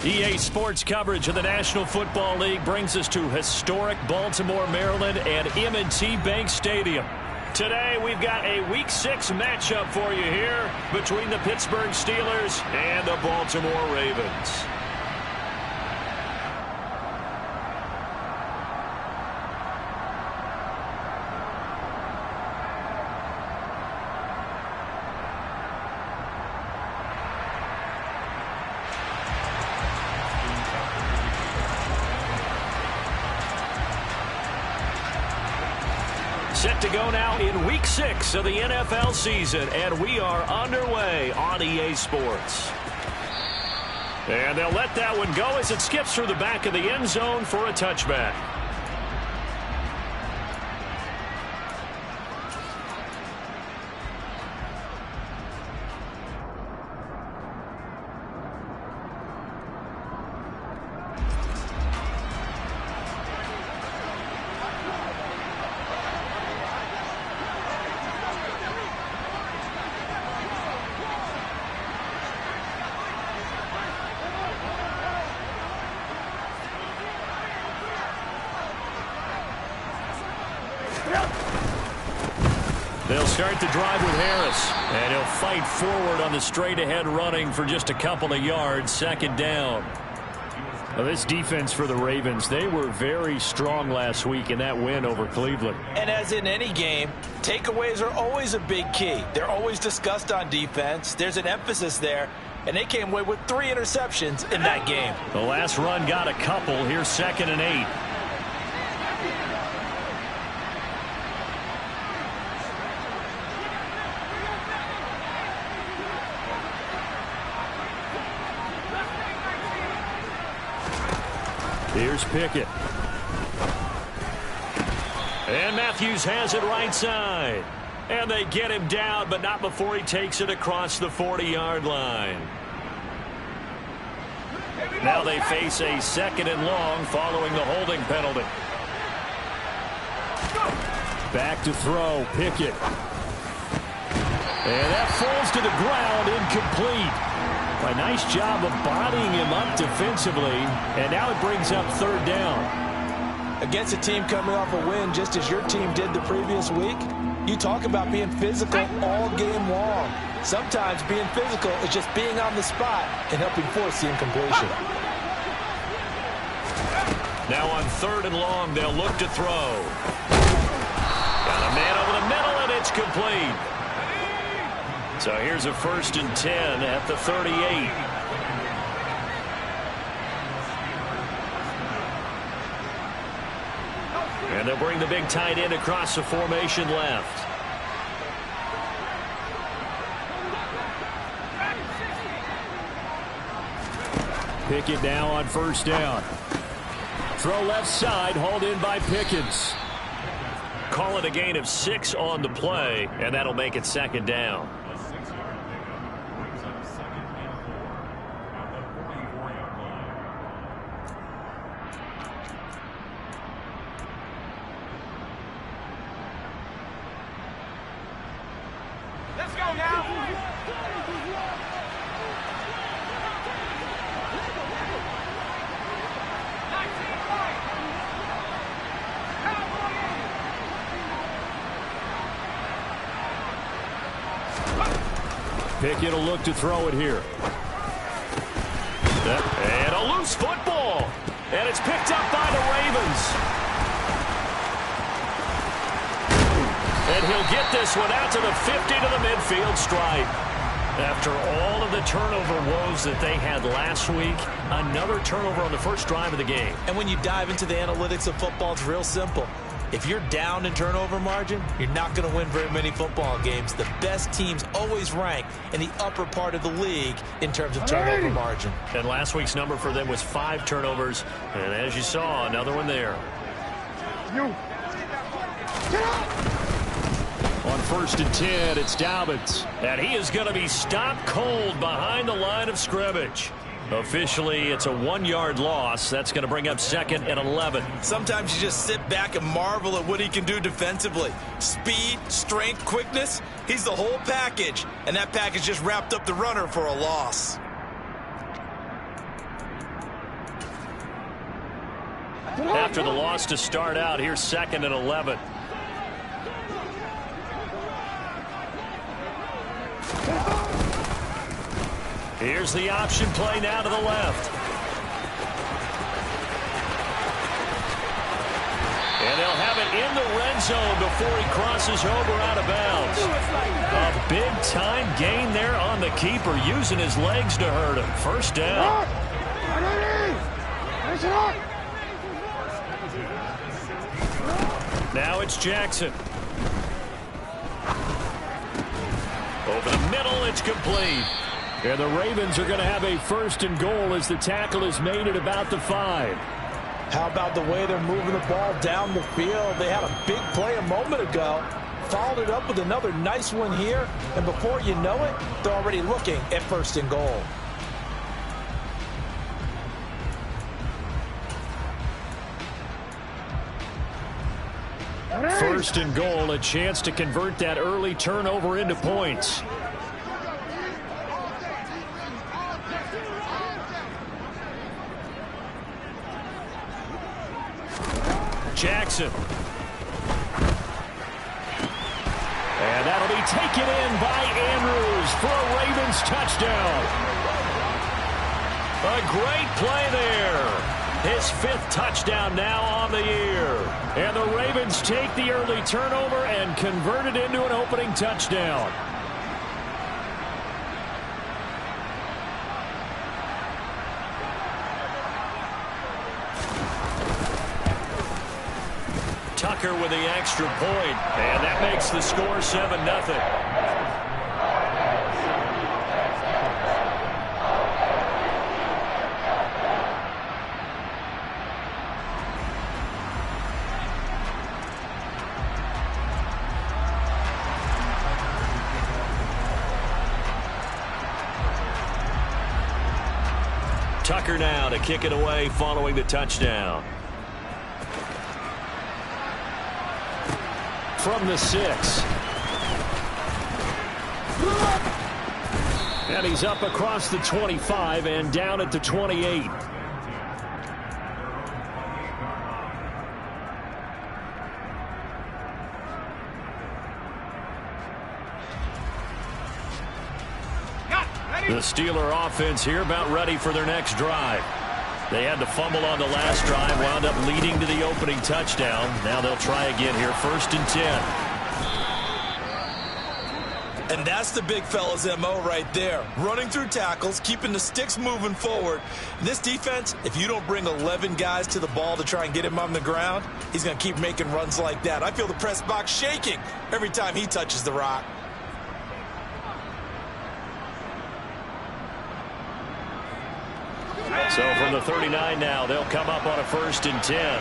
EA Sports coverage of the National Football League brings us to historic Baltimore, Maryland and M&T Bank Stadium. Today we've got a Week 6 matchup for you here between the Pittsburgh Steelers and the Baltimore Ravens. Set to go now in Week 6 of the NFL season, and we are underway on EA Sports. And they'll let that one go as it skips through the back of the end zone for a touchback. They'll start the drive with Harris, and he'll fight forward on the straight-ahead running for just a couple of yards, second down. Well, this defense for the Ravens, they were very strong last week in that win over Cleveland. And as in any game, takeaways are always a big key. They're always discussed on defense. There's an emphasis there, and they came away with 3 interceptions in that game. The last run got a couple. Here's 2nd and 8. Here's Pickett. And Matthews has it right side. And they get him down, but not before he takes it across the 40-yard line. Now they face a 2nd and long following the holding penalty. Back to throw, Pickett. And that falls to the ground, incomplete. A nice job of bodying him up defensively, and now it brings up 3rd down. Against a team coming off a win just as your team did the previous week, you talk about being physical all game long. Sometimes being physical is just being on the spot and helping force the incompletion. Now on 3rd and long, they'll look to throw. Got a man over the middle, and it's complete. So here's a 1st and 10 at the 38. And they'll bring the big tight end across the formation left. Pickett now on 1st down. Throw left side, hauled in by Pickens. Call it a gain of 6 on the play, and that'll make it 2nd down. Let's go now. Pickett will look to throw it here. And a loose football. And it's picked up by the Ravens. And he'll get this one out to the 50 to the midfield stripe. After all of the turnover woes that they had last week, another turnover on the first drive of the game. And when you dive into the analytics of football, it's real simple. If you're down in turnover margin, you're not going to win very many football games. The best teams always rank in the upper part of the league in terms of turnover margin. And last week's number for them was 5 turnovers. And as you saw, another one there. On 1st and 10, it's Dobbins. And he is going to be stopped cold behind the line of scrimmage. Officially, it's a 1-yard loss. That's going to bring up 2nd and 11. Sometimes you just sit back and marvel at what he can do defensively. Speed, strength, quickness, he's the whole package. And that package just wrapped up the runner for a loss. After the loss to start out, here's 2nd and 11. Here's the option play now to the left. And they'll have it in the red zone before he crosses over out of bounds. A big-time gain there on the keeper, using his legs to hurt him. First down. Now it's Jackson. Over the middle, it's complete. And the Ravens are going to have a 1st and goal as the tackle is made at about the 5. How about the way they're moving the ball down the field? They had a big play a moment ago, followed it up with another nice one here, and before you know it, they're already looking at 1st and goal. First and goal, a chance to convert that early turnover into points. Jackson. And that'll be taken in by Andrews for a Ravens touchdown. A great play there. His 5th touchdown now on the year. And the Ravens take the early turnover and convert it into an opening touchdown. Tucker with the extra point, and that makes the score 7-0. Tucker now to kick it away following the touchdown. From the 6. And he's up across the 25 and down at the 28. The Steeler offense here about ready for their next drive. They had to fumble on the last drive, wound up leading to the opening touchdown. Now they'll try again here, 1st and 10. And that's the big fella's MO right there. Running through tackles, keeping the sticks moving forward. This defense, if you don't bring 11 guys to the ball to try and get him on the ground, he's going to keep making runs like that. I feel the press box shaking every time he touches the rock. So from the 39 now, they'll come up on a 1st and 10.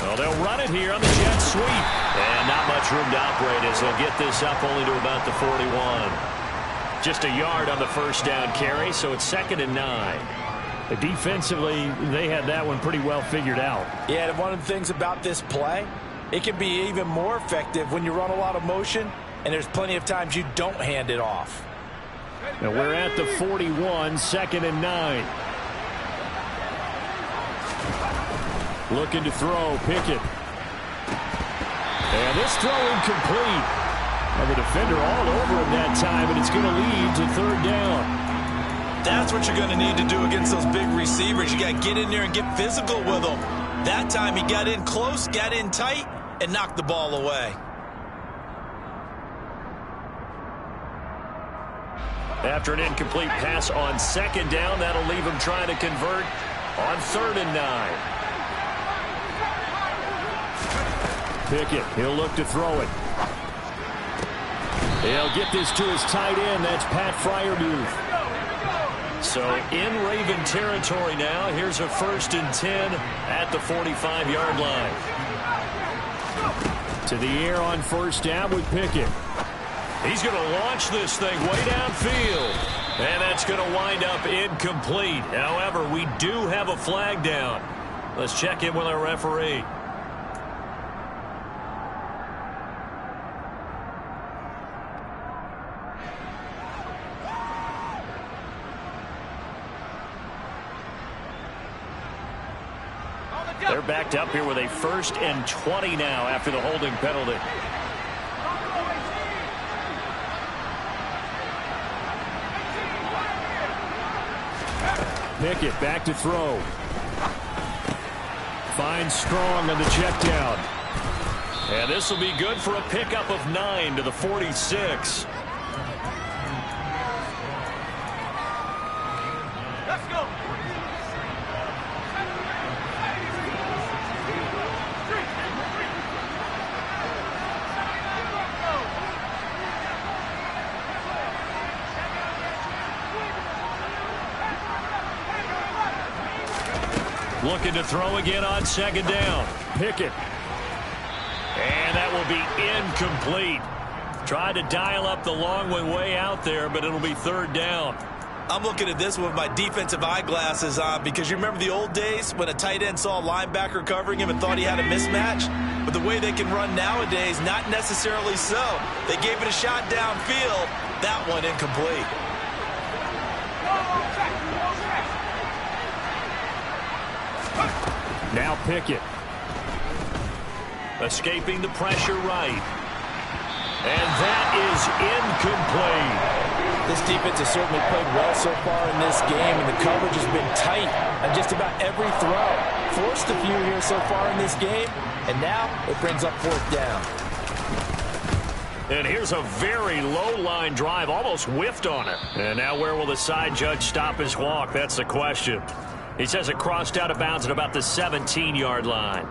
Well, they'll run it here on the jet sweep. And not much room to operate as they'll get this up only to about the 41. Just a yard on the 1st down carry, so it's 2nd and 9. Defensively, they had that one pretty well figured out. Yeah, and one of the things about this play, it can be even more effective when you run a lot of motion, and there's plenty of times you don't hand it off. Now we're at the 41, 2nd and 9. Looking to throw, Pickett. And this throw incomplete. And the defender all over him that time, and it's going to lead to 3rd down. That's what you're going to need to do against those big receivers. You got to get in there and get physical with them. That time he got in close, got in tight, and knocked the ball away. After an incomplete pass on 2nd down, that'll leave him trying to convert on 3rd and 9. Pickett, he'll look to throw it. He'll get this to his tight end. That's Pat Freiermuth. So in Raven territory now. Here's a 1st and 10 at the 45-yard line. To the air on 1st down with Pickett. He's going to launch this thing way downfield. And that's going to wind up incomplete. However, we do have a flag down. Let's check in with our referee. They're backed up here with a 1st and 20 now after the holding penalty. Pickett back to throw. Finds Strong on the check down. And this will be good for a pickup of 9 to the 46. Let's go. Looking to throw again on 2nd down. Pickett. And that will be incomplete. Tried to dial up the long one way out there, but it'll be 3rd down. I'm looking at this with my defensive eyeglasses on because you remember the old days when a tight end saw a linebacker covering him and thought he had a mismatch? But the way they can run nowadays, not necessarily so. They gave it a shot downfield. That one incomplete. Now Pickett. Escaping the pressure right. And that is incomplete. This defense has certainly played well so far in this game, and the coverage has been tight on just about every throw. Forced a few here so far in this game, and now it brings up 4th down. And here's a very low line drive, almost whiffed on it. And now where will the side judge stop his walk? That's the question. He says it crossed out of bounds at about the 17-yard line.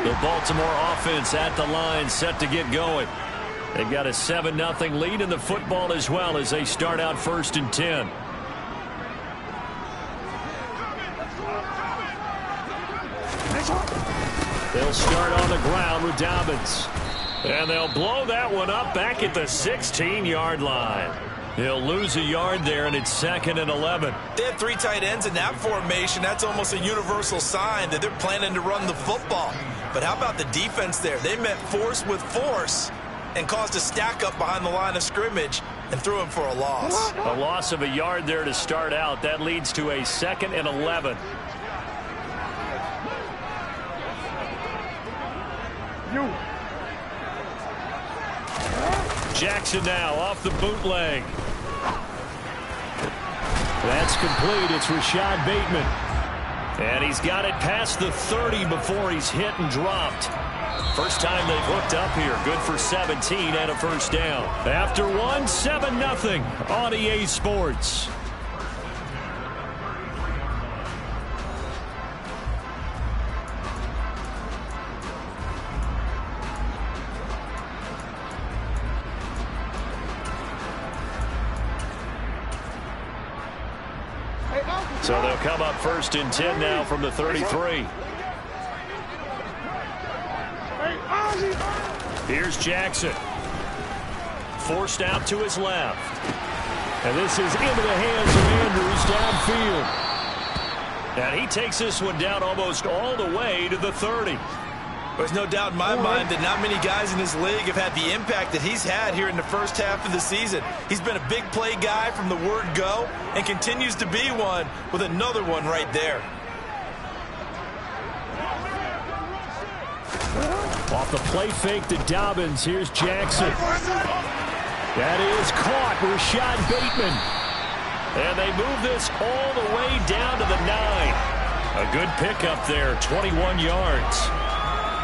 The Baltimore offense at the line, set to get going. They've got a 7-0 lead in the football as well as they start out 1st and 10. They'll start on the ground with Dobbins. And they'll blow that one up back at the 16-yard line. He'll lose a yard there, and it's 2nd and 11. They have 3 tight ends in that formation. That's almost a universal sign that they're planning to run the football. But how about the defense there? They met force with force and caused a stack up behind the line of scrimmage and threw him for a loss. A loss of a yard there to start out. That leads to a 2nd and 11. Jackson now off the bootleg. That's complete. It's Rashad Bateman. And he's got it past the 30 before he's hit and dropped. First time they've hooked up here. Good for 17 and a 1st down. After one, 7-0 on EA Sports. So they'll come up 1st and 10 now from the 33. Here's Jackson. Forced out to his left. And this is into the hands of Andrews downfield. And he takes this one down almost all the way to the 30. There's no doubt in my mind that not many guys in this league have had the impact that he's had here in the first half of the season. He's been a big play guy from the word go and continues to be one with another one right there. Off the play fake to Dobbins. Here's Jackson. That is caught. Rashad Bateman. And they move this all the way down to the 9. A good pickup there, 21 yards.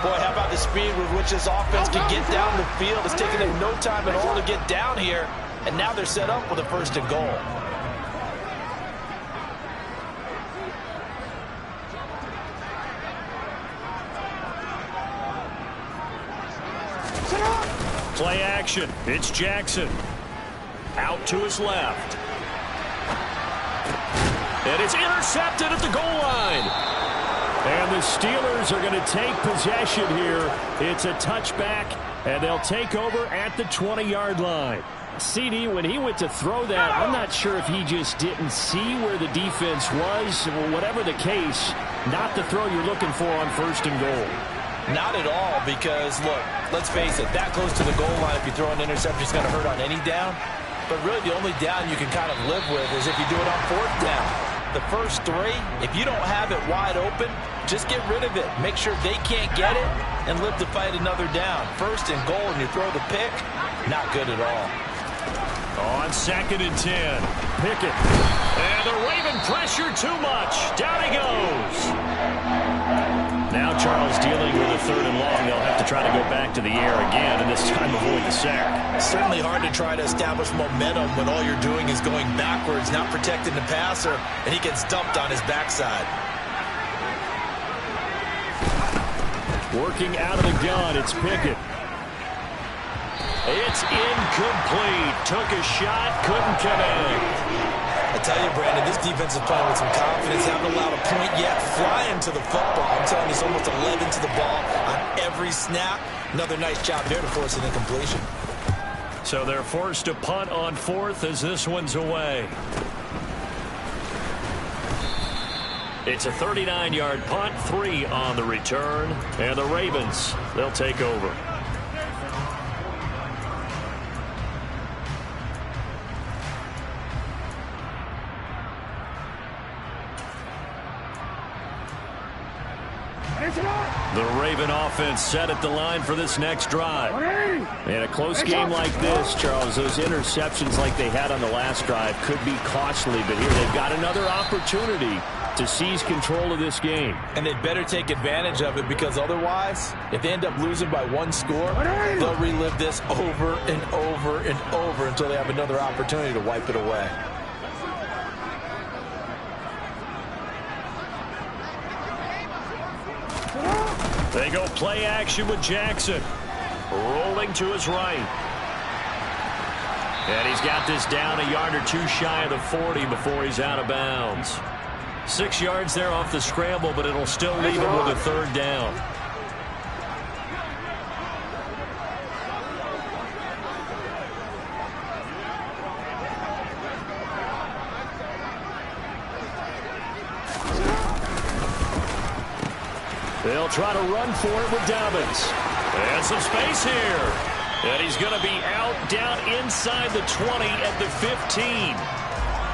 Boy, how about the speed with which this offense can get down the field? It's taken them no time at all to get down here, and now they're set up with a 1st and goal. Play action. It's Jackson. Out to his left. And it's intercepted at the goal line. And the Steelers are going to take possession here. It's a touchback And they'll take over at the 20-yard line. CD, when he went to throw that, I'm not sure if he just didn't see where the defense was. Whatever the case, not the throw you're looking for on 1st and goal. Not at all, because, look, let's face it, that close to the goal line, if you throw an interception, it's going to hurt on any down. But really, the only down you can kind of live with is if you do it on 4th down. The first 3, if you don't have it wide open, just get rid of it. Make sure they can't get it and live to fight another down. 1st and goal, and you throw the pick, not good at all. On 2nd and 10, Pickett. And the Raven pressure too much. Down he goes. Now Charles dealing with a 3rd and long. They'll have to try to go back to the air again, and this time avoid the sack. Certainly hard to try to establish momentum when all you're doing is going backwards, not protecting the passer, and he gets dumped on his backside. Working out of the gun, it's Pickett. It's incomplete. Took a shot, couldn't connect. I tell you, Brandon, this defense is playing with some confidence. Haven't allowed a point yet. Flying to the football. I'm telling you, it's almost 11 to the ball on every snap. Another nice job there to force an incompletion. So they're forced to punt on 4th as this one's away. It's a 39-yard punt, 3 on the return. And the Ravens, they'll take over. The Raven offense set at the line for this next drive. In a close game like this, Charles, those interceptions like they had on the last drive could be costly, but here they've got another opportunity to seize control of this game. And they'd better take advantage of it, because otherwise, if they end up losing by 1 score, they'll relive this over and over and over until they have another opportunity to wipe it away. They go play action with Jackson. Rolling to his right. And he's got this down a yard or 2 shy of the 40 before he's out of bounds. 6 yards there off the scramble, but it'll still leave him with a 3rd down. They'll try to run for it with Dobbins. And some space here. And he's going to be out down inside the 20 at the 15.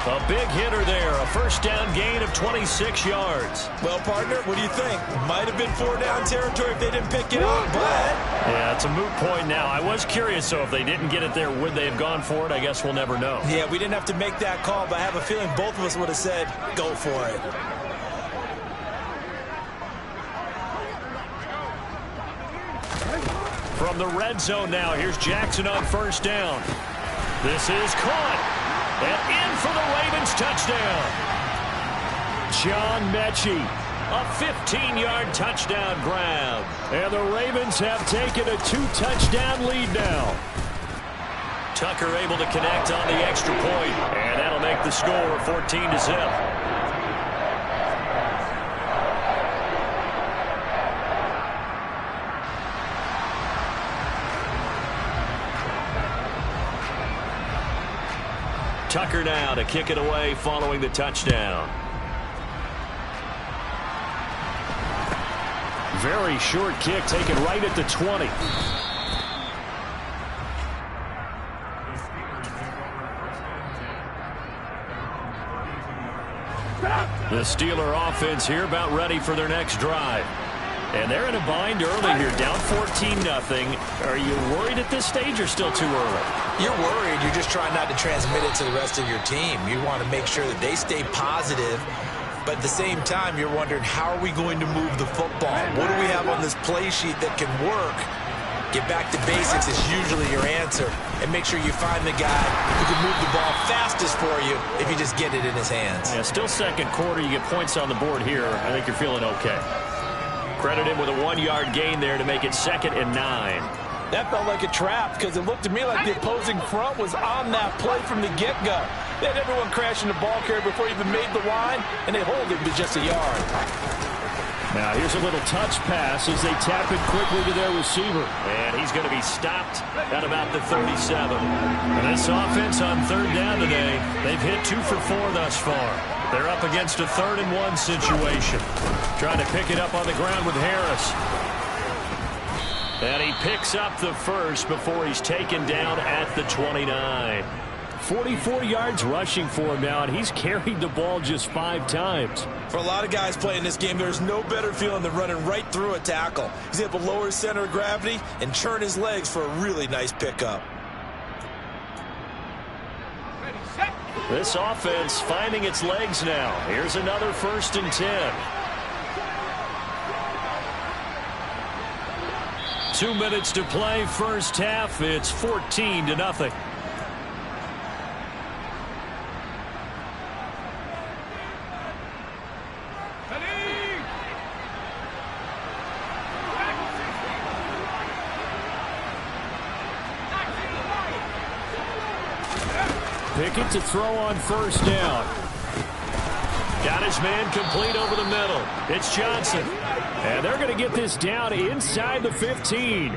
A big hitter there. A 1st down gain of 26 yards. Well, partner, what do you think? Might have been 4-down territory if they didn't pick it up, but... Yeah, it's a moot point now. I was curious, so if they didn't get it there, would they have gone for it? I guess we'll never know. Yeah, we didn't have to make that call, but I have a feeling both of us would have said, go for it. From the red zone now, here's Jackson on 1st down. This is caught. And in for the Ravens touchdown. John Mechie, a 15-yard touchdown grab. And the Ravens have taken a 2-touchdown lead now. Tucker able to connect on the extra point, and that'll make the score 14-0. Tucker now to kick it away following the touchdown. Very short kick taken right at the 20. The Steeler offense here about ready for their next drive. And they're in a bind early here, down 14-0. Are you worried at this stage or still too early? You're worried. You're just trying not to transmit it to the rest of your team. You want to make sure that they stay positive. But at the same time, you're wondering, how are we going to move the football? What do we have on this play sheet that can work? Get back to basics is usually your answer. And make sure you find the guy who can move the ball fastest for you if you just get it in his hands. Yeah, still 2nd quarter. You get points on the board here. I think you're feeling okay. Credited with a 1-yard gain there to make it 2nd and 9. That felt like a trap, because it looked to me like the opposing front was on that play from the get-go. They had everyone crashing the ball carrier before he even made the line, and they hold him to just a yard. Now here's a little touch pass as they tap it quickly to their receiver. And he's going to be stopped at about the 37. And this offense on third down today, they've hit 2 for 4 thus far. They're up against a 3rd and 1 situation. Trying to pick it up on the ground with Harris. And he picks up the first before he's taken down at the 29. 44 yards rushing for him now, and he's carried the ball just 5 times. For a lot of guys playing this game, there's no better feeling than running right through a tackle. He's able to lower his center of gravity and churn his legs for a really nice pickup. This offense finding its legs now. Here's another 1st and 10. 2 minutes to play, first half. It's 14-0. Pickett to throw on 1st down. Got his man complete over the middle. It's Johnson. And they're going to get this down inside the 15.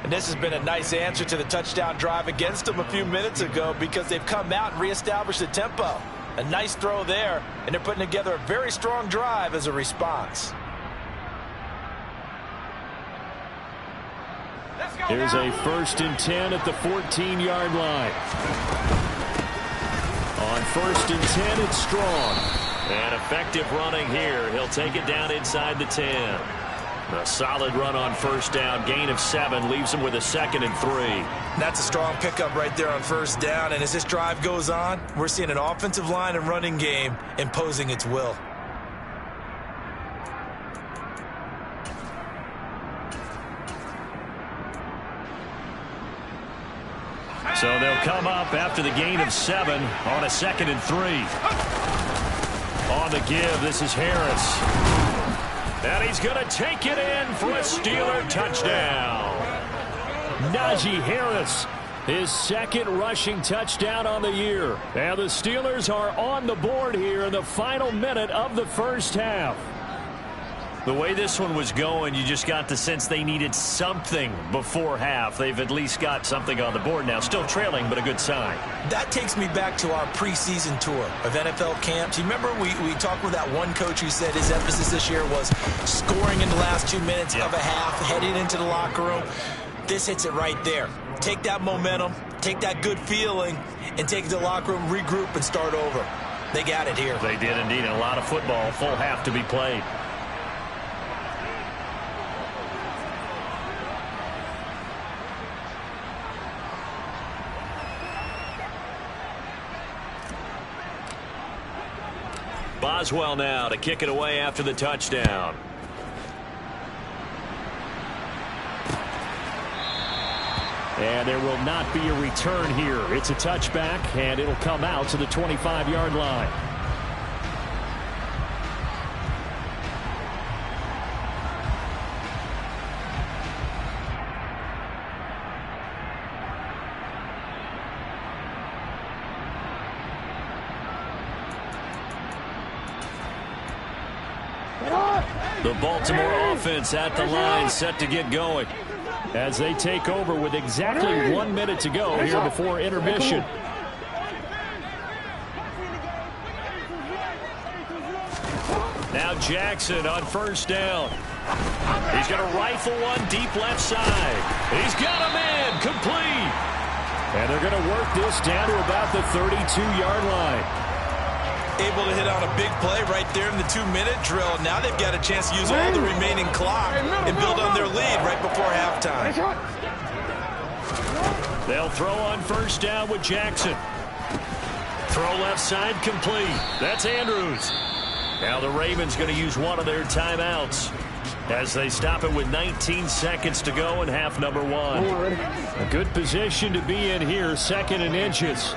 And this has been a nice answer to the touchdown drive against them a few minutes ago because they've come out and reestablished the tempo. A nice throw there, and they're putting together a very strong drive as a response. Here's a 1st and 10 at the 14-yard line. On 1st and 10, it's Strong. And effective running here. He'll take it down inside the 10. A solid run on 1st down. Gain of 7 leaves him with a 2nd and 3. That's a strong pickup right there on 1st down. And as this drive goes on, we're seeing an offensive line and running game imposing its will. So they'll come up after the gain of 7 on a 2nd and 3. On the give, this is Harris. And he's going to take it in for a Steeler touchdown. Najee Harris, his 2nd rushing touchdown on the year. And the Steelers are on the board here in the final minute of the first half. The way this one was going, you just got the sense they needed something before half. They've at least got something on the board now. Still trailing, but a good sign. That takes me back to our preseason tour of NFL camps. You remember we talked with that one coach who said his emphasis this year was scoring in the last 2 minutes of a half, heading into the locker room. This hits it right there. Take that momentum, take that good feeling, and take it to the locker room, regroup, and start over. They got it here. They did indeed. And a lot of football, full half to be played. Boswell now to kick it away after the touchdown. And there will not be a return here. It's a touchback, and it'll come out to the 25-yard line. The Baltimore offense at the line set to get going as they take over with exactly 1 minute to go here before intermission. Now Jackson on 1st down. He's going to rifle one deep left side. He's got him in, complete. And they're going to work this down to about the 32-yard line. Able to hit on a big play right there in the 2-minute drill. Now they've got a chance to use all the remaining clock and build on their lead right before halftime. They'll throw on 1st down with Jackson. Throw left side complete. That's Andrews. Now the Ravens going to use one of their timeouts as they stop it with 19 seconds to go in half number 1. A good position to be in here, 2nd and inches.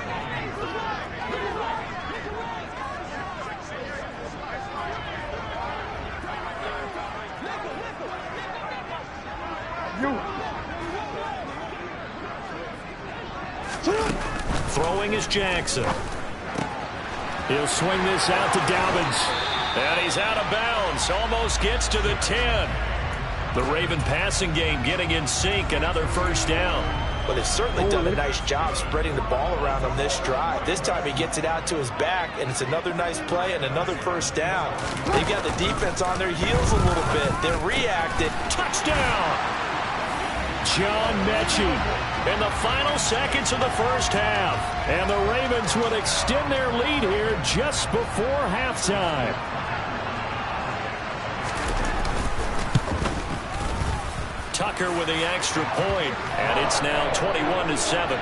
Throwing is Jackson. He'll swing this out to Dobbins. And he's out of bounds. Almost gets to the 10. The Raven passing game getting in sync. Another first down. But they've certainly done a nice job spreading the ball around on this drive. This time he gets it out to his back, and it's another nice play and another first down. They've got the defense on their heels a little bit. They're reacting. Touchdown! John Mechie in the final seconds of the first half. And the Ravens will extend their lead here just before halftime. Tucker with the extra point, and it's now 21-7.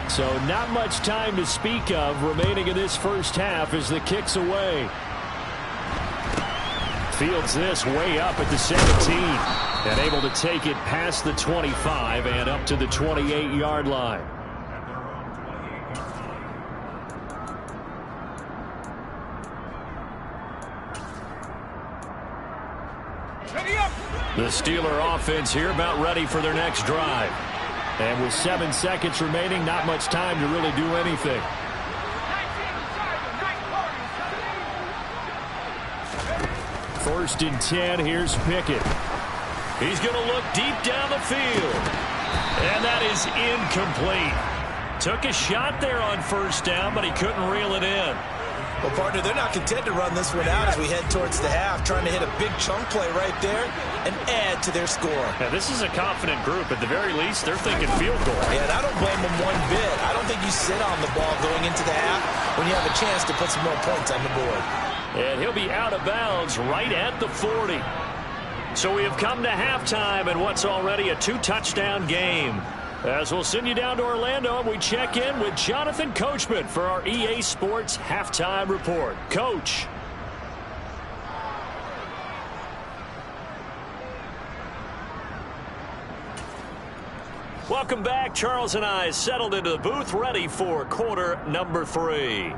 So not much time to speak of remaining in this first half as the kick's away. Fields this way up at the 17 and able to take it past the 25 and up to the 28-yard line. The Steeler offense here about ready for their next drive. And with 7 seconds remaining, not much time to really do anything. First and 10, here's Pickett. He's going to look deep down the field. And that is incomplete. Took a shot there on first down, but he couldn't reel it in. Well, partner, they're not content to run this one out as we head towards the half, trying to hit a big chunk play right there and add to their score. Now, this is a confident group. At the very least, they're thinking field goal. Yeah, and I don't blame them one bit. I don't think you sit on the ball going into the half when you have a chance to put some more points on the board. And he'll be out of bounds right at the 40. So we have come to halftime in what's already a 2-touchdown game. As we'll send you down to Orlando, and we check in with Jonathan Coachman for our EA Sports Halftime Report. Coach. Welcome back. Charles and I settled into the booth, ready for quarter number 3.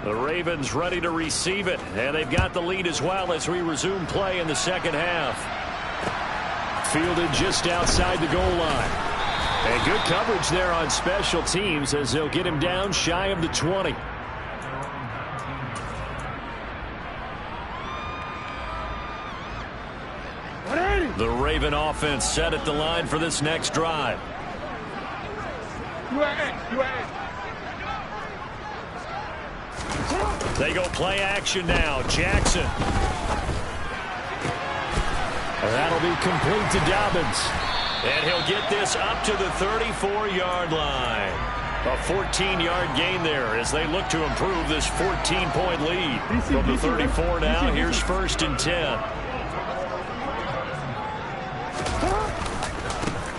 The Ravens ready to receive it, and they've got the lead as well as we resume play in the second half. Fielded just outside the goal line. And good coverage there on special teams as they'll get him down shy of the 20. The Raven offense set at the line for this next drive. They go play action now. Jackson. That'll be complete to Dobbins. And he'll get this up to the 34-yard line. A 14-yard gain there as they look to improve this 14-point lead. From the 34 now, here's first and 10.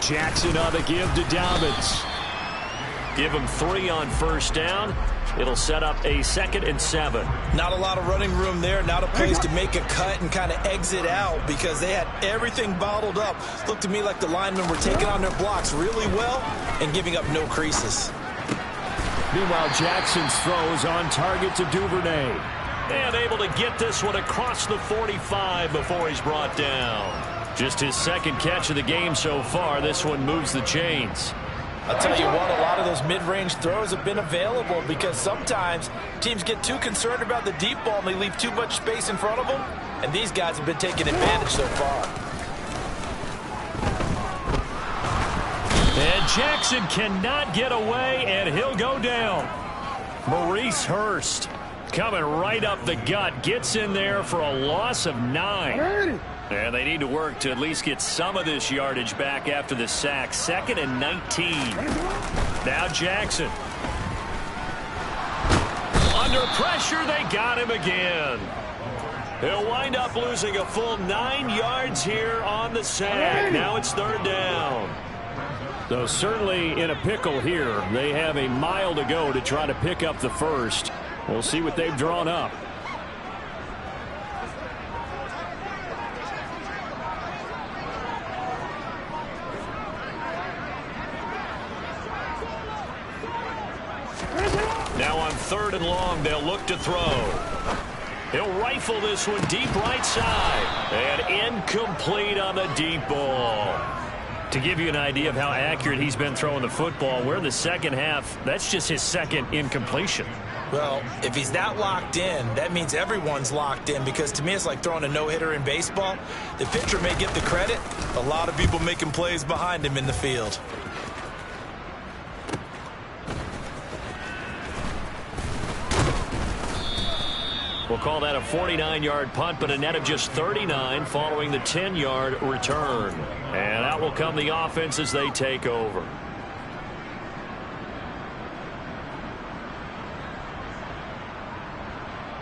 Jackson on the give to Dobbins. Give him 3 on first down. It'll set up a 2nd and 7. Not a lot of running room there. Not a place to make a cut and kind of exit out because they had everything bottled up. Looked to me like the linemen were taking on their blocks really well and giving up no creases. Meanwhile, Jackson's throw is on target to Duvernay. And able to get this one across the 45 before he's brought down. Just his 2nd catch of the game so far. This one moves the chains. I'll tell you what, a lot of those mid-range throws have been available because sometimes teams get too concerned about the deep ball and they leave too much space in front of them, and these guys have been taking advantage so far. And Jackson cannot get away, and he'll go down. Maurice Hurst coming right up the gut, gets in there for a loss of 9. And they need to work to at least get some of this yardage back after the sack. 2nd and 19. Now Jackson. Under pressure, they got him again. He'll wind up losing a full 9 yards here on the sack. Now it's 3rd down. So certainly in a pickle here. They have a mile to go to try to pick up the first. We'll see what they've drawn up. Now on 3rd and long, they'll look to throw. He'll rifle this one deep right side. And incomplete on the deep ball. To give you an idea of how accurate he's been throwing the football, we're in the second half. That's just his second incompletion. Well, if he's that locked in, that means everyone's locked in, because to me it's like throwing a no-hitter in baseball. The pitcher may get the credit. A lot of people making plays behind him in the field. We'll call that a 49-yard punt, but a net of just 39 following the 10-yard return. And out will come the offense as they take over.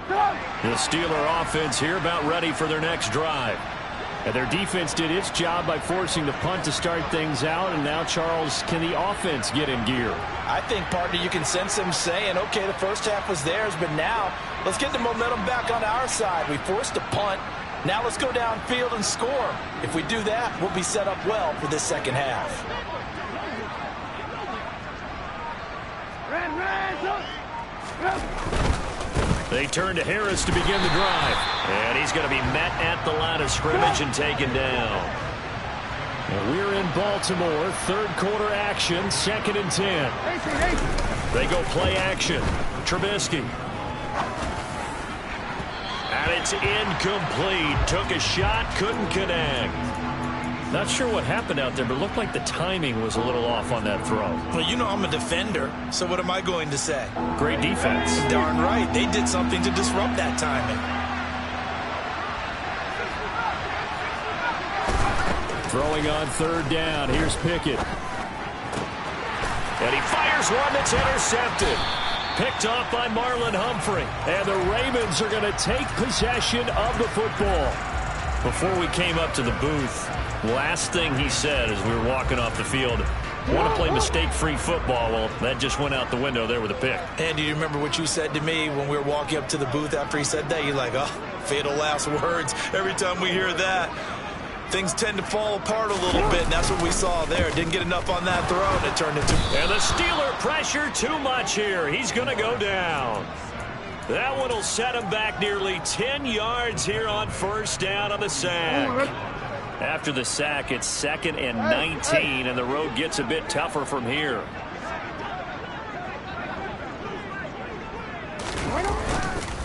The Steeler offense here about ready for their next drive. And their defense did its job by forcing the punt to start things out. And now, Charles, can the offense get in gear? I think, partner, you can sense them saying, okay, the first half was theirs, but now let's get the momentum back on our side. We forced a punt. Now let's go downfield and score. If we do that, we'll be set up well for this second half. They turn to Harris to begin the drive. And he's going to be met at the line of scrimmage and taken down. And we're in Baltimore. 3rd quarter action. 2nd and 10. They go play action. Trubisky. And it's incomplete. Took a shot. Couldn't connect. Not sure what happened out there, but it looked like the timing was a little off on that throw. Well, you know I'm a defender, so what am I going to say? Great defense. Darn right. They did something to disrupt that timing. Throwing on 3rd down. Here's Pickett. And he fires one that's intercepted. Picked off by Marlon Humphrey. And the Ravens are going to take possession of the football. Before we came up to the booth, last thing he said as we were walking off the field, want to play mistake-free football. Well, that just went out the window there with a pick. And do you remember what you said to me when we were walking up to the booth after he said that? You're like, oh, fatal last words. Every time we hear that, things tend to fall apart a little bit, and that's what we saw there. Didn't get enough on that throw, and it turned into... And the Steeler pressure too much here. He's going to go down. That one will set him back nearly 10 yards here on 1st down on the sack. After the sack, it's 2nd and 19, and the road gets a bit tougher from here.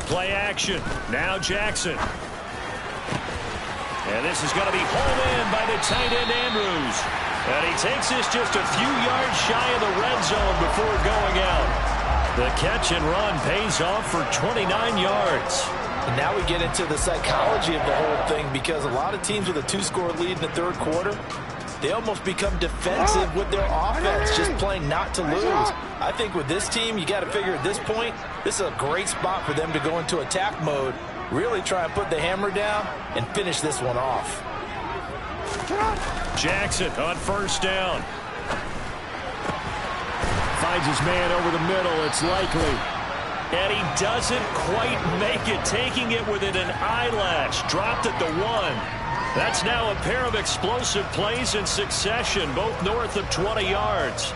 Play action. Now Jackson. And this is going to be hauled in by the tight end Andrews. And he takes this just a few yards shy of the red zone before going out. The catch and run pays off for 29 yards. And now we get into the psychology of the whole thing, because a lot of teams with a 2-score lead in the 3rd quarter, they almost become defensive with their offense, just playing not to lose. I think with this team, you got to figure at this point, this is a great spot for them to go into attack mode, really try and put the hammer down and finish this one off. Jackson on 1st down. Finds his man over the middle. It's likely. And he doesn't quite make it, taking it within an eyelash. Dropped at the 1. That's now a pair of explosive plays in succession, both north of 20 yards.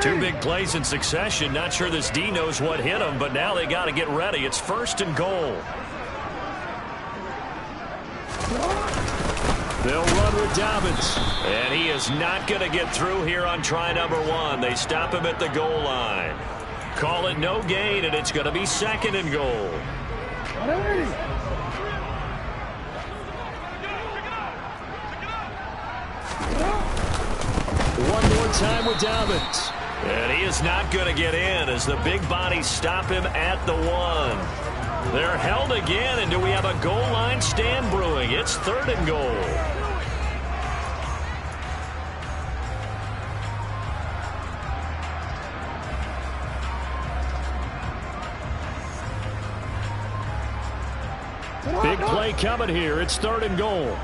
2 big plays in succession. Not sure this D knows what hit him, but now they got to get ready. It's 1st and goal. They'll run with Dobbins. And he is not going to get through here on try number 1. They stop him at the goal line. Call it no gain, and it's going to be 2nd and goal. One more time with Dobbins. And he is not going to get in as the big bodies stop him at the 1. They're held again, and do we have a goal line stand brewing? It's 3rd and goal. Big play coming here. It's 3rd and goal.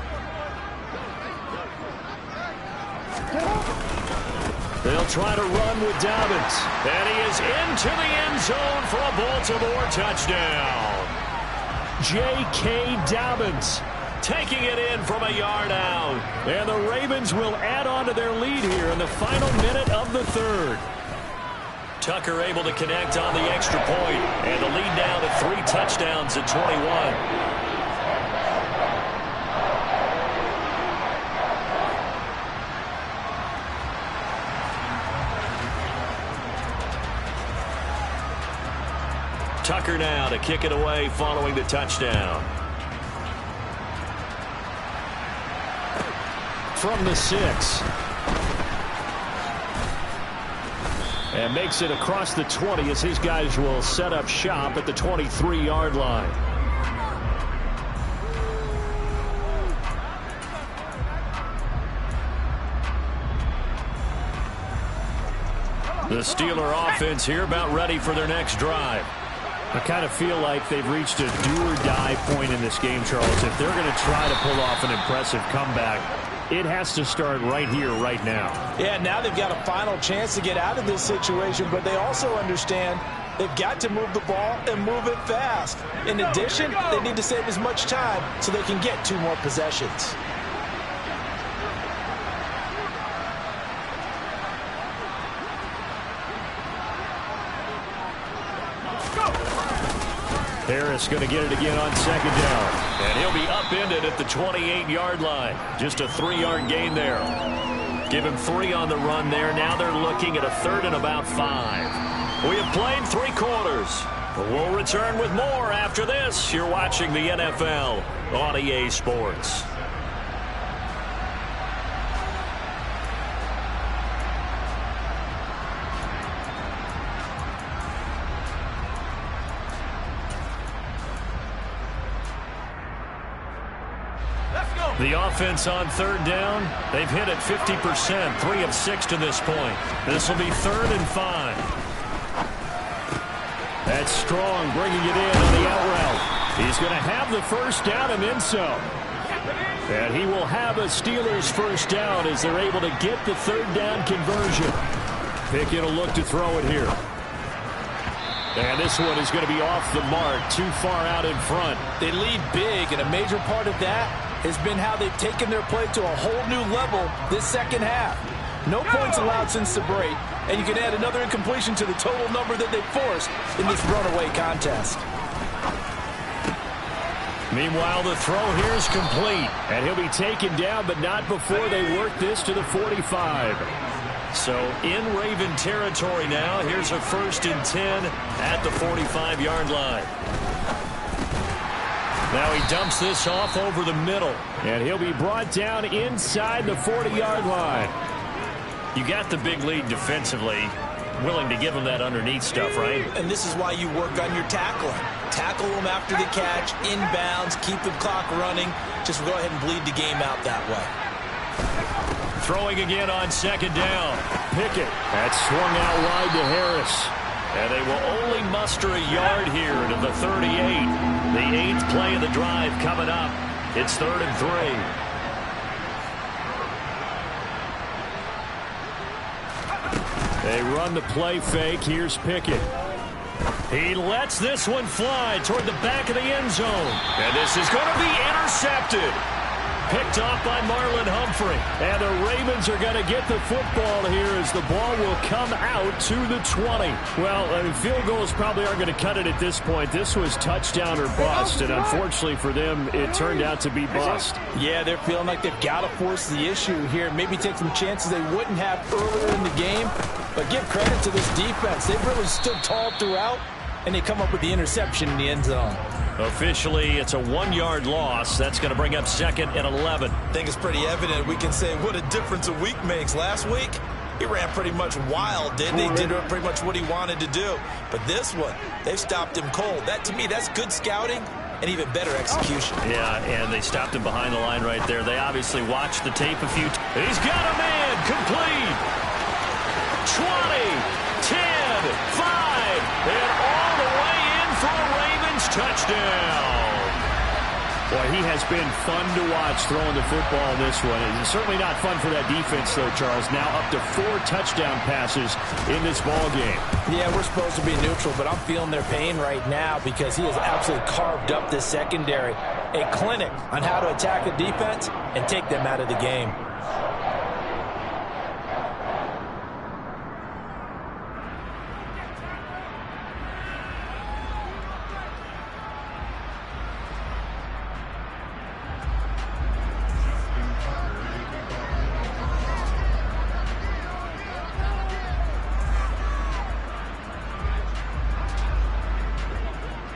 They'll try to run with Dobbins. And he is into the end zone for a Baltimore touchdown. J.K. Dobbins taking it in from a yard out. And the Ravens will add on to their lead here in the final minute of the third. Tucker able to connect on the extra point. And the lead now to 3 touchdowns at 21. Tucker now to kick it away following the touchdown. From the 6. And makes it across the 20 as his guys will set up shop at the 23-yard line. The Steeler offense here about ready for their next drive. I kind of feel like they've reached a do-or-die point in this game, Charles. If they're going to try to pull off an impressive comeback, it has to start right here, right now. Yeah, now they've got a final chance to get out of this situation, but they also understand they've got to move the ball and move it fast. In addition, they need to save as much time so they can get 2 more possessions. Harris going to get it again on second down. And he'll be upended at the 28-yard line. Just a 3-yard gain there. Give him 3 on the run there. Now they're looking at a 3rd and about 5. We have played 3 quarters. We'll return with more after this. You're watching the NFL on EA Sports. The offense on 3rd down, they've hit it 50%, 3 of 6 to this point. This will be 3rd and 5. That's Strong bringing it in on the out route. He's going to have the first down and then some. And he will have a Steelers first down as they're able to get the 3rd down conversion. Pickett will look to throw it here. And this one is going to be off the mark, too far out in front. They lead big, and a major part of that has been how they've taken their play to a whole new level this second half. No points allowed since the break, and you can add another incompletion to the total number that they forced in this runaway contest. Meanwhile, the throw here is complete, and he'll be taken down, but not before they work this to the 45. So in Raven territory now. Here's a 1st and 10 at the 45-yard line. Now he dumps this off over the middle, and he'll be brought down inside the 40-yard line. You got the big lead defensively, willing to give him that underneath stuff, right? And this is why you work on your tackling. Tackle them after the catch, inbounds, keep the clock running. Just go ahead and bleed the game out that way. Throwing again on 2nd down. Pickett. That's swung out wide to Harris. And they will only muster a yard here to the 38. The 8th play of the drive coming up. It's 3rd and 3. They run the play fake. Here's Pickett. He lets this one fly toward the back of the end zone. And this is going to be intercepted. Picked off by Marlon Humphrey. And the Ravens are going to get the football here as the ball will come out to the 20. Well, field goals probably aren't going to cut it at this point. This was touchdown or bust, and unfortunately for them, it turned out to be bust. Yeah, they're feeling like they've got to force the issue here. Maybe take some chances they wouldn't have earlier in the game. But give credit to this defense. They've really stood tall throughout, and they come up with the interception in the end zone. Officially, it's a 1-yard loss. That's going to bring up 2nd and 11. I think it's pretty evident. We can say what a difference a week makes. Last week, he ran pretty much wild, didn't he? Did pretty much what he wanted to do. But this one, they've stopped him cold. That, to me, that's good scouting and even better execution. Yeah, and they stopped him behind the line right there. They obviously watched the tape a few times. He's got a man. Complete. 20, 10, 5, and all the way in for a Ravens touchdown. Boy, he has been fun to watch throwing the football in this one. It's certainly not fun for that defense, though, Charles. Now up to 4 touchdown passes in this ball game. Yeah, we're supposed to be neutral, but I'm feeling their pain right now because he has absolutely carved up this secondary. A clinic on how to attack a defense and take them out of the game.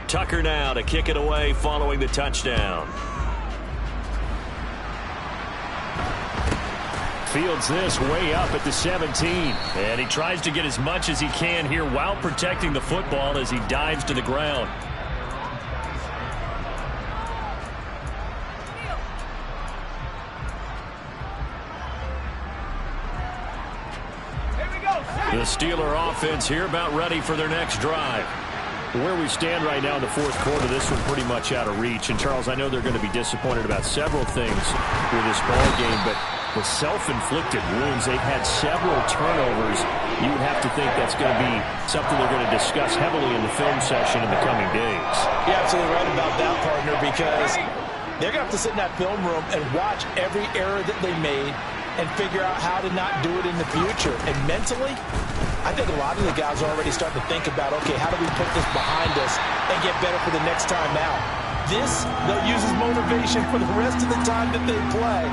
Tucker now to kick it away following the touchdown. Fields this way up at the 17. And he tries to get as much as he can here while protecting the football as he dives to the ground. The Steeler offense here about ready for their next drive. Where we stand right now in the fourth quarter, this one pretty much out of reach. And, Charles, I know they're going to be disappointed about several things with this ball game, but with self-inflicted wounds, they've had several turnovers. You would have to think that's going to be something they're going to discuss heavily in the film session in the coming days. You're absolutely right about that, partner, because they're going to have to sit in that film room and watch every error that they made and figure out how to not do it in the future. And mentally, I think a lot of the guys are already starting to think about, okay, how do we put this behind us and get better for the next time out? This, they'll use as motivation for the rest of the time that they play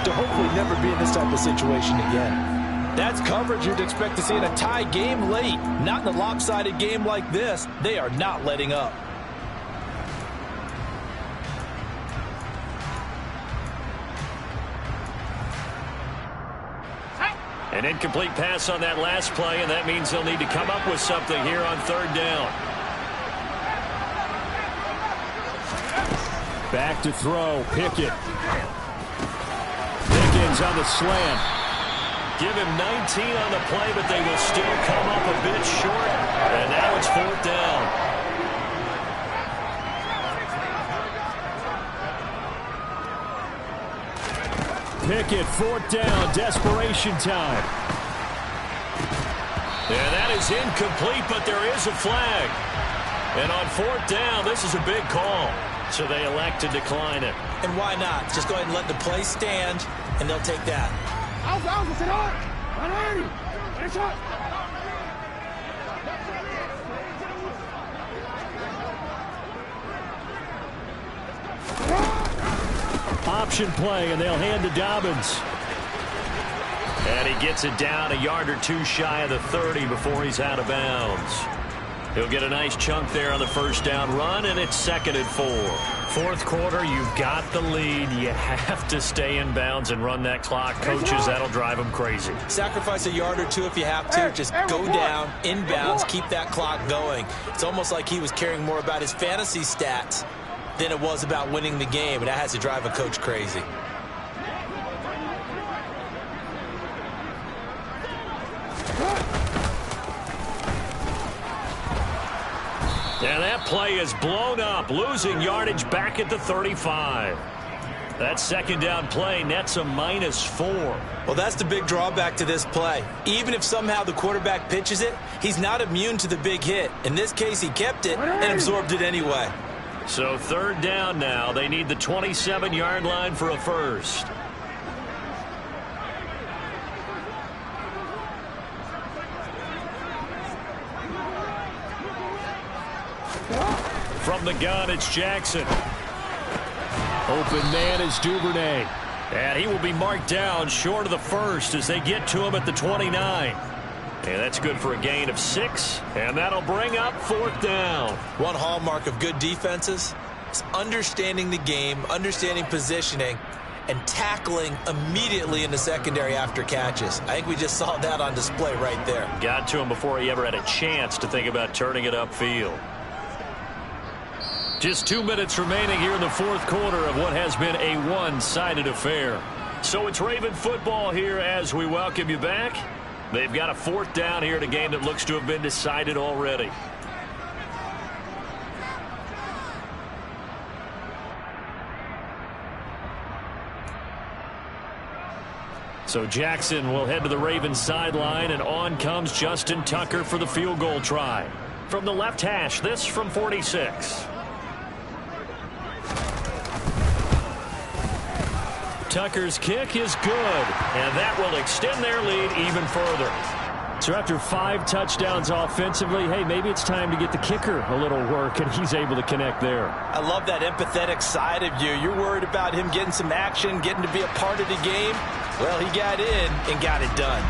to hopefully never be in this type of situation again. That's coverage you'd expect to see in a tie game late. Not in a lopsided game like this. They are not letting up. An incomplete pass on that last play, and that means they'll need to come up with something here on third down. Back to throw, Pickett. Pickens on the slant. Give him 19 on the play, but they will still come up a bit short, and now it's fourth down. Pickett, fourth down, desperation time. And that is incomplete, but there is a flag. And on fourth down, this is a big call. So they elect to decline it. And why not? Just go ahead and let the play stand, and they'll take that. Option play, and they'll hand to Dobbins. And he gets it down a yard or two shy of the 30 before he's out of bounds. He'll get a nice chunk there on the first down run, and it's 2nd and 4. Fourth quarter, you've got the lead. You have to stay in bounds and run that clock. Coaches, that'll drive them crazy. Sacrifice a yard or two if you have to. Just go down, inbounds, keep that clock going. It's almost like he was caring more about his fantasy stats than it was about winning the game, and that has to drive a coach crazy. And that play is blown up, losing yardage back at the 35. That second down play nets a -4. Well, that's the big drawback to this play. Even if somehow the quarterback pitches it, he's not immune to the big hit. In this case, he kept it and absorbed it anyway. So third down now. They need the 27-yard line for a first. From the gun, it's Jackson. Open man is Duvernay. And he will be marked down short of the first as they get to him at the 29. And that's good for a gain of 6. And that'll bring up fourth down. One hallmark of good defenses is understanding the game, understanding positioning, and tackling immediately in the secondary after catches. I think we just saw that on display right there. Got to him before he ever had a chance to think about turning it upfield. Just 2 minutes remaining here in the fourth quarter of what has been a one-sided affair. So it's Raven football here as we welcome you back. They've got a fourth down here in a game that looks to have been decided already. So Jackson will head to the Ravens sideline, and on comes Justin Tucker for the field goal try. From the left hash, this from 46. Tucker's kick is good, and that will extend their lead even further. So after 5 touchdowns offensively, hey, maybe it's time to get the kicker a little work, and he's able to connect there. I love that empathetic side of you. You're worried about him getting some action, getting to be a part of the game. Well, he got in and got it done.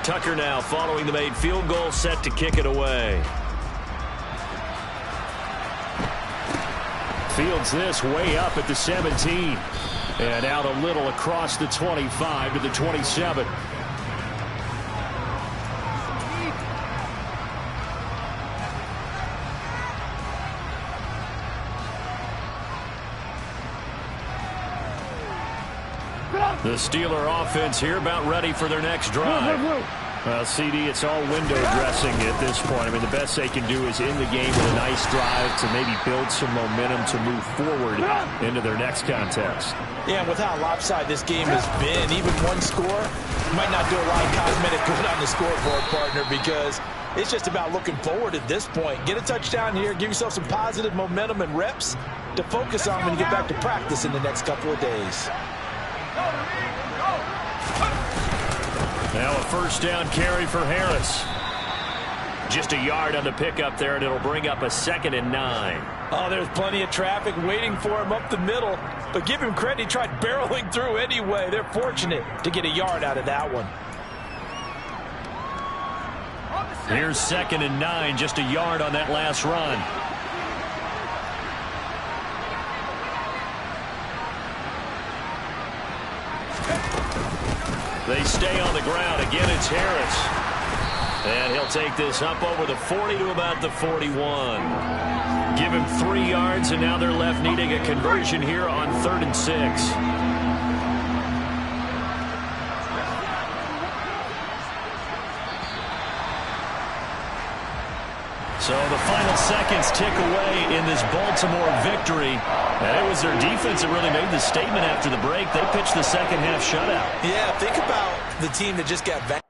Tucker now following the made field goal, set to kick it away. Fields this way up at the 17. And out a little across the 25 to the 27. The Steeler offense here about ready for their next drive. Well, CD, it's all window dressing at this point. I mean, the best they can do is in the game with a nice drive to maybe build some momentum to move forward into their next contest. Yeah, and with how lopsided this game has been, even one score might not do a lot of cosmetic good on the scoreboard, partner, because it's just about looking forward at this point. Get a touchdown here, give yourself some positive momentum and reps to focus on when you get back to practice in the next couple of days. Now a first down carry for Harris. Just a yard on the pickup there, and it'll bring up a 2nd and 9. Oh, there's plenty of traffic waiting for him up the middle. But give him credit, he tried barreling through anyway. They're fortunate to get a yard out of that one. Here's 2nd and 9, just a yard on that last run. They stay on the ground. Again, it's Harris. And he'll take this up over the 40 to about the 41. Give him 3 yards, and now they're left needing a conversion here on 3rd and 6. So the final seconds tick away in this Baltimore victory. And it was their defense that really made the statement after the break. They pitched the second half shutout. Yeah, think about the team that just got back.